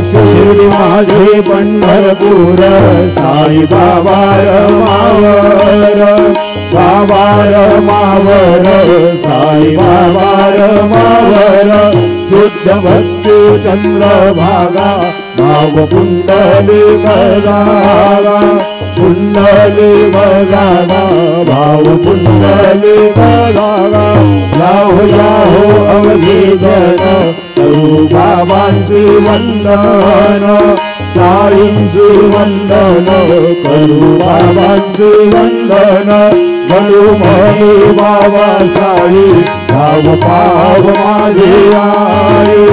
शिर्डी माझे पंढरपूर साई बाबा मावर बाबार मावर साई बाबार मावर शुद्ध भक्ती चंद्रभागा भाव कुंडली बघावा कुंडली बघावा भाव कुंडली बघावा याहो याहो अवघी जन करू बाबांची वंदन साईंची वंदन करू बाबांची वंदन गणू म्हणे बाबा साई भाव पाव माझे आई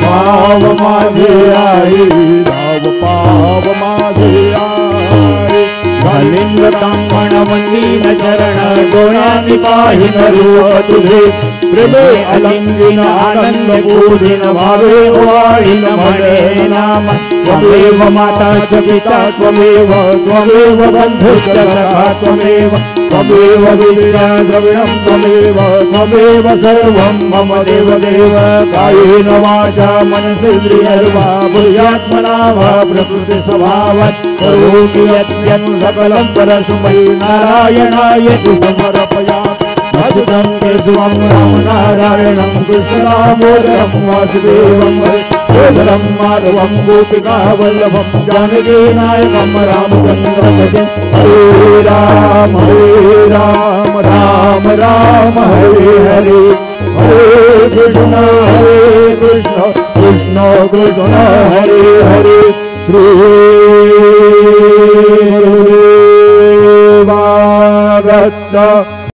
पाव माझे आई भाव पाव माझे आई घालिंग कांबण वंदीन चरण डोळ्यांनी पाहिन रूप तुझे कृपे अलिंगिन आनंद पूजिन भावे वाळीन म्हणे नाम त्वमेव माता च पिता त्वमेव त्वमेव बंधुश्च सखा त्वमेव त्वमेव विद्या द्रविणं त्वमेव त्वमेव सर्वं मम देव देव कायेन वाचा मनसेन्द्रियर्वा बुद्ध्यात्मना वा प्रकृति स्वभावात् करोमि यद्यत् सकलं परस्मै नारायणायति समर्पयामि अच्युतं केशवं राम नारायणं कृष्णदामोदरं वासुदेवं केशवं माधवं गोपिकावल्लभं जानकीनायकं रामचन्द्रं हरे राम राम राम हरे हरे हरे कृष्ण कृष्ण कृष्ण हरे हरे श्री गुरुदेव दत्त।